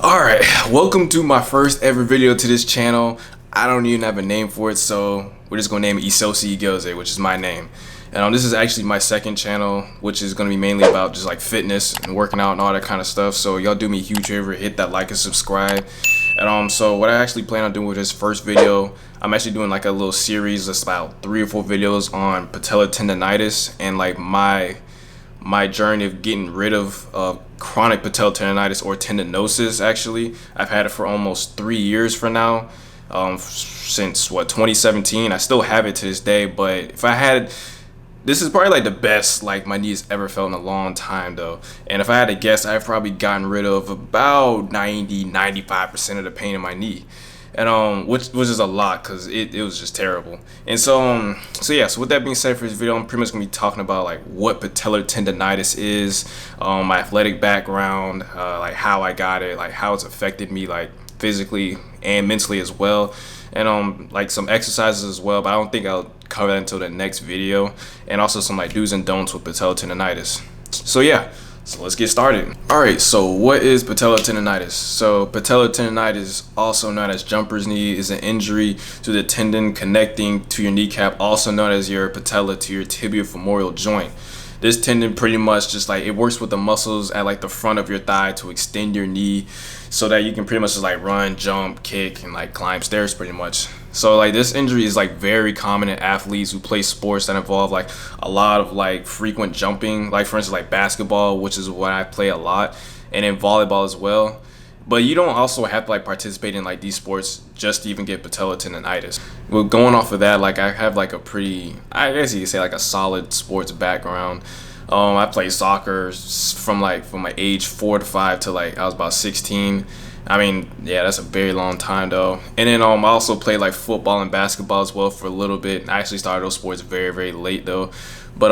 Alright, welcome to my first ever video to this channel. I don't even have a name for it, so we're just gonna name it Isosi Igyoze, which is my name. And this is actually my second channel, which is gonna be mainly about just like fitness and working out and all that kind of stuff. So y'all do me a huge favor, hit that like and subscribe. And so what I actually plan on doing with this first video, I'm actually doing like a little series that's about 3 or 4 videos on patellar tendinitis and like my journey of getting rid of chronic patellar tendinitis or tendinosis. Actually, I've had it for almost 3 years for now, since 2017. I still have it to this day, but if I had, this is probably like the best like my knees ever felt in a long time though. And if I had to guess, I've probably gotten rid of about 95% of the pain in my knee. And which is a lot because it was just terrible. And so with that being said, for this video I'm pretty much gonna be talking about like what patellar tendinitis is, my athletic background, like how I got it, like how it's affected me like physically and mentally as well, and like some exercises as well, but I don't think I'll cover that until the next video, and also some like do's and don'ts with patellar tendinitis. So yeah, so let's get started. Alright, so what is patellar tendinitis? So patellar tendinitis, also known as jumper's knee, is an injury to the tendon connecting to your kneecap, also known as your patella to your tibiofemoral joint. This tendon pretty much just like, it works with the muscles at like the front of your thigh to extend your knee so that you can pretty much just like run, jump, kick, and like climb stairs pretty much. So like this injury is like very common in athletes who play sports that involve like a lot of like frequent jumping, like for instance like basketball, which is what I play a lot, and in volleyball as well. But you don't also have to like participate in like these sports just to even get patellar tendinitis. Well, going off of that, like I have like a pretty, I guess you could say like a solid sports background. I played soccer from my age 4 to 5 to like I was about 16. I mean, yeah, that's a very long time though. And then I also played like football and basketball as well for a little bit. I actually started those sports very, very late though. But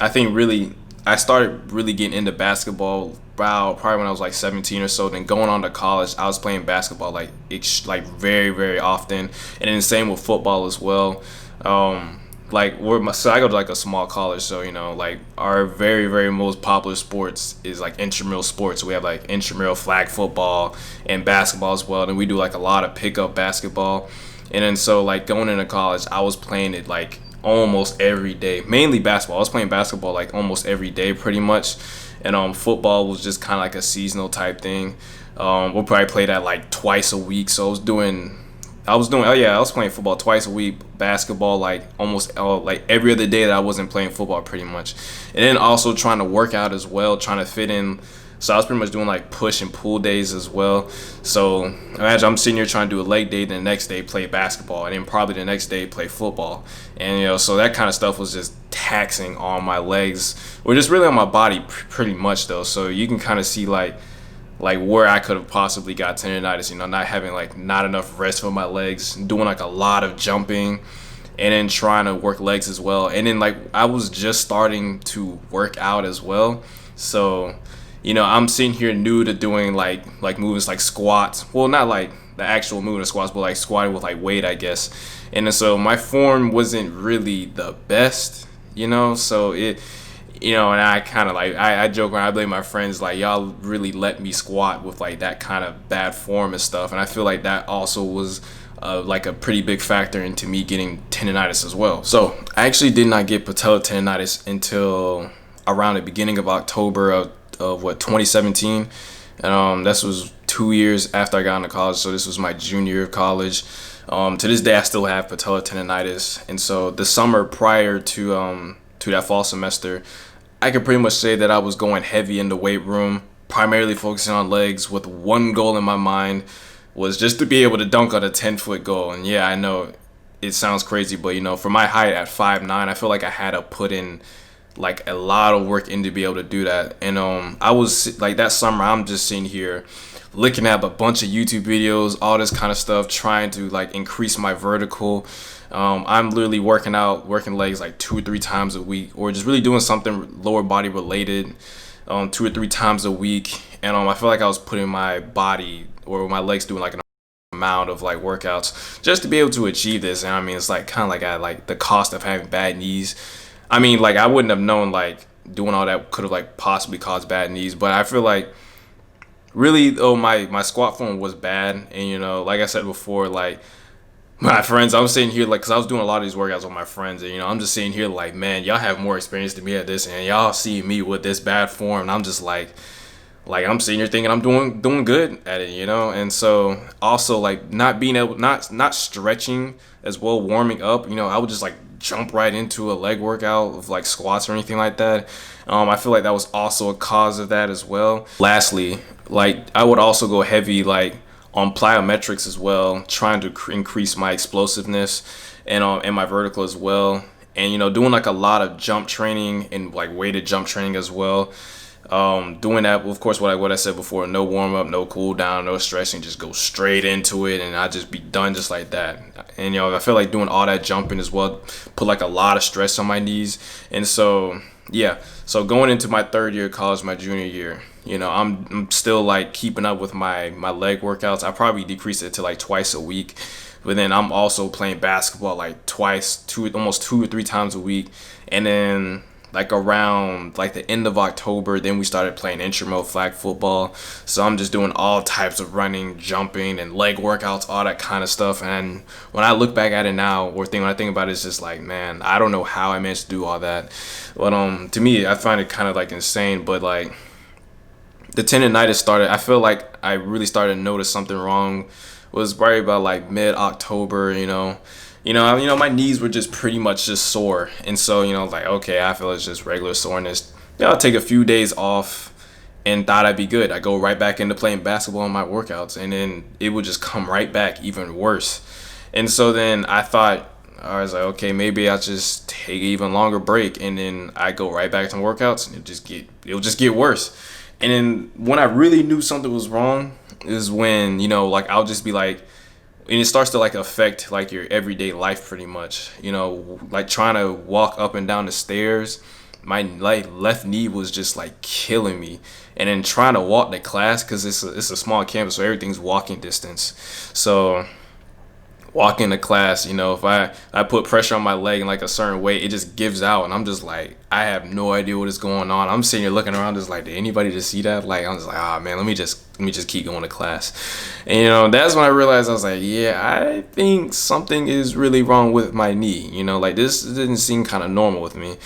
I think really I started really getting into basketball probably when I was like 17 or so. Then going on to college, I was playing basketball like very, very often, and then the same with football as well. So I go to like a small college, so you know, like our very, very most popular sports is like intramural sports. So we have like intramural flag football and basketball as well. And we do like a lot of pickup basketball. And then so like going into college, I was playing it like almost every day, mainly basketball. I was playing basketball like almost every day pretty much. And football was just kind of like a seasonal type thing. We'll probably play that like twice a week. So I was playing football twice a week, basketball like almost like every other day that I wasn't playing football pretty much. And then also trying to work out as well, trying to fit in. So I was pretty much doing like push and pull days as well. So imagine I'm sitting here trying to do a leg day, then the next day play basketball, and then probably the next day play football. And you know, so that kind of stuff was just taxing on my legs, or just really on my body pretty much though. So you can kind of see like where I could have possibly got tendinitis, you know, not having like not enough rest for my legs, doing like a lot of jumping, and then trying to work legs as well. And then like I was just starting to work out as well. So, you know, I'm sitting here new to doing like movements like squats. Well, not like the actual movement of squats, but like squatting with like weight, I guess. And then so my form wasn't really the best, you know, so you know, and I kind of like, I joke around, I blame my friends, like, y'all really let me squat with like that kind of bad form and stuff. And I feel like that also was like a pretty big factor into me getting tendinitis as well. So I actually did not get patellar tendinitis until around the beginning of October of 2017. And this was 2 years after I got into college. So this was my junior year of college. To this day, I still have patellar tendinitis. And so the summer prior to that fall semester, I could pretty much say that I was going heavy in the weight room, primarily focusing on legs, with one goal in my mind, was just to be able to dunk on a 10-foot goal. And yeah, I know it sounds crazy, but you know, for my height at 5'9", I feel like I had to put in like a lot of work in to be able to do that. And I was like, that summer, I'm just sitting here looking at a bunch of YouTube videos, all this kind of stuff, trying to like increase my vertical. I'm literally working legs like 2 or 3 times a week, or just really doing something lower body related 2 or 3 times a week. And I feel like I was putting my body or my legs doing like an amount of like workouts just to be able to achieve this. And I mean, it's like kind of like at like the cost of having bad knees. I mean, like I wouldn't have known like doing all that could have like possibly caused bad knees, but I feel like really though, my squat form was bad, and like I said before, like my friends, I'm sitting here like, cause I was doing a lot of these workouts with my friends, and I'm just sitting here like, man, y'all have more experience than me at this, and y'all see me with this bad form, and I'm just like I'm sitting here thinking I'm doing good at it, and so also like not being able, not stretching as well, warming up, I would just like jump right into a leg workout of like squats or anything like that. I feel like that was also a cause of that as well. Lastly, like I would also go heavy like on plyometrics as well, trying to increase my explosiveness and my vertical as well, and doing like a lot of jump training and like weighted jump training as well. Doing that, of course, what I said before, no warm up, no cool down, no stretching, just go straight into it, and I just be done just like that. And I feel like doing all that jumping as well put like a lot of stress on my knees, and so yeah. So going into my third year of college, my junior year, I'm still like keeping up with my leg workouts. I probably decreased it to like twice a week, but then I'm also playing basketball like almost 2 or 3 times a week, and then like around like the end of October, then we started playing intramural flag football. So I'm just doing all types of running, jumping, and leg workouts, all that kind of stuff. And when I look back at it now, when I think about it, it's just like, man, I don't know how I managed to do all that. But to me, I find it kind of like insane. But like the tendinitis started, I feel like I really started to notice something wrong. It was probably about like mid-October, my knees were just pretty much just sore, and so like, okay, I feel it's just regular soreness. I'll take a few days off, and thought I'd be good. I go right back into playing basketball in my workouts, and then it would just come right back even worse. And so then I was like, okay, maybe I'll just take an even longer break, and then I go right back to workouts, and it'll just get worse. And then when I really knew something was wrong is when like I'll just be like, and it starts to like affect like your everyday life pretty much, like trying to walk up and down the stairs, my like left knee was just like killing me, and then trying to walk to class because it's a small campus, so everything's walking distance. So walking to class, if I put pressure on my leg in like a certain way, it just gives out, and I'm just like, I have no idea what is going on. I'm sitting here looking around, just like, did anybody just see that? Like, I'm just like, man, let me just keep going to class. And that's when I realized, I was like, yeah, I think something is really wrong with my knee. Like this didn't seem kind of normal with me.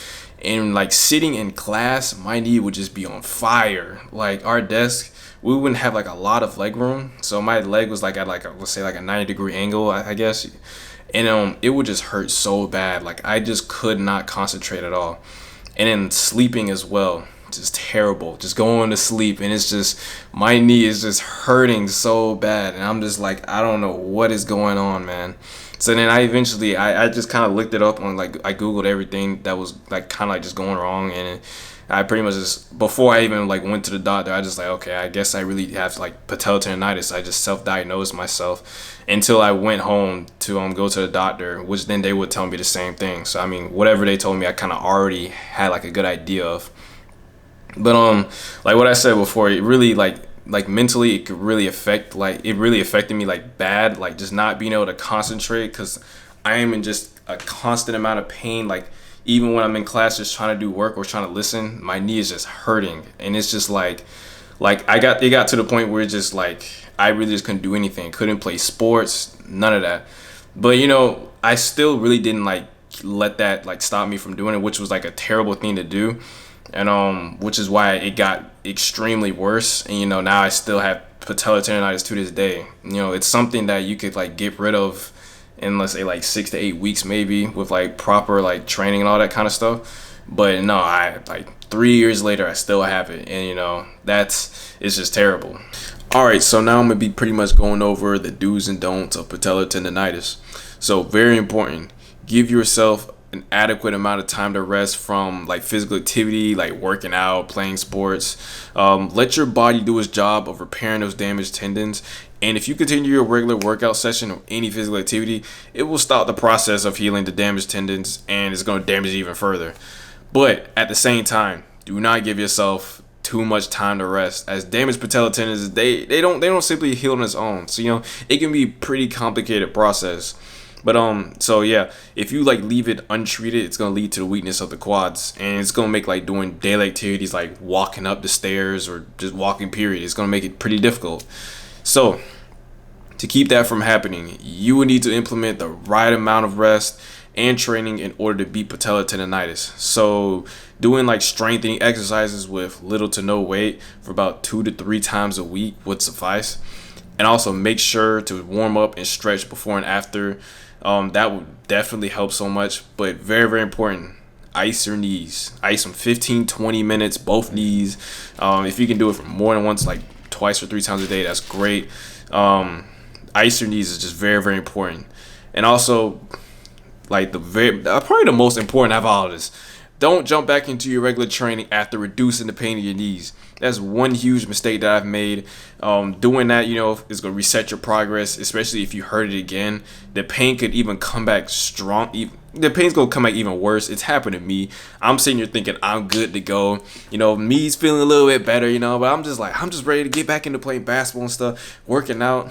And like sitting in class, my knee would just be on fire. Like our desk, we wouldn't have like a lot of leg room, so my leg was like at like let's say like a 90-degree angle, I guess, and it would just hurt so bad. Like I just could not concentrate at all, and then sleeping as well, just terrible. Just going to sleep, and it's just my knee is just hurting so bad, and I'm just like, I don't know what is going on, man. So then I just kind of looked it up on, like, I googled everything that was like kind of like just going wrong, and I pretty much just, before I even like went to the doctor, I just like, okay, I guess I really have like patellar tendinitis. I just self-diagnosed myself until I went home to go to the doctor, which then they would tell me the same thing. So I mean, whatever they told me, I kind of already had like a good idea of. But like what I said before, it really like mentally, it could really affect, like it really affected me like bad, like just not being able to concentrate, because I am in just a constant amount of pain. Like even when I'm in class just trying to do work or trying to listen, my knee is just hurting, and it's just like it got to the point where it's just like I really just couldn't do anything, couldn't play sports, none of that. But I still really didn't like let that like stop me from doing it, which was like a terrible thing to do. And which is why it got extremely worse. And now I still have patellar tendinitis to this day. It's something that you could like get rid of in, let's say, like 6 to 8 weeks maybe, with like proper like training and all that kind of stuff. But no, I like 3 years later I still have it, and it's just terrible. All right, so now I'm gonna be pretty much going over the do's and don'ts of patellar tendinitis. So very important, give yourself an adequate amount of time to rest from like physical activity, like working out, playing sports. Let your body do its job of repairing those damaged tendons. And if you continue your regular workout session or any physical activity, it will stop the process of healing the damaged tendons, and it's going to damage it even further. But at the same time, do not give yourself too much time to rest, as damaged patellar tendons, they don't simply heal on its own. So it can be a pretty complicated process. But so yeah, if you like leave it untreated, it's gonna lead to the weakness of the quads, and it's gonna make like doing daily activities like walking up the stairs or just walking period, it's gonna make it pretty difficult. So to keep that from happening, you would need to implement the right amount of rest and training in order to beat patellar tendinitis. So doing like strengthening exercises with little to no weight for about 2 to 3 times a week would suffice. And also make sure to warm up and stretch before and after. That would definitely help so much. But very, very important, ice your knees. Ice them 15-20 minutes, both knees. If you can do it for more than once, like twice or 3 times a day, that's great. Ice your knees is just very, very important. And also, like probably the most important out of all of this, don't jump back into your regular training after reducing the pain of your knees. That's one huge mistake that I've made. Doing that, is going to reset your progress, especially if you hurt it again. The pain could even come back strong. The pain's going to come back even worse. It's happened to me. I'm sitting here thinking I'm good to go. Me's feeling a little bit better, but I'm just ready to get back into playing basketball and stuff, working out.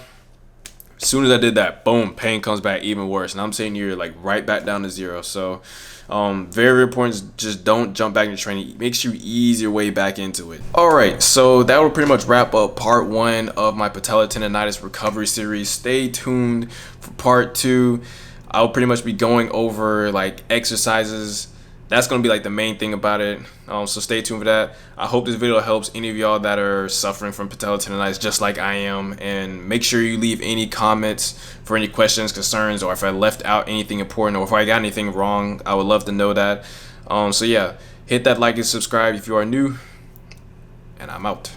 As soon as I did that, boom, pain comes back even worse. And I'm saying you're like right back down to zero. So very, very important. Just don't jump back into training. Make sure you ease your way back into it. All right, so that will pretty much wrap up part 1 of my patellar tendinitis recovery series. Stay tuned for part 2. I'll pretty much be going over like exercises. That's going to be like the main thing about it. So stay tuned for that. I hope this video helps any of y'all that are suffering from patellar tendinitis just like I am. And make sure you leave any comments for any questions, concerns, or if I left out anything important or if I got anything wrong. I would love to know that. So yeah, hit that like and subscribe if you are new. And I'm out.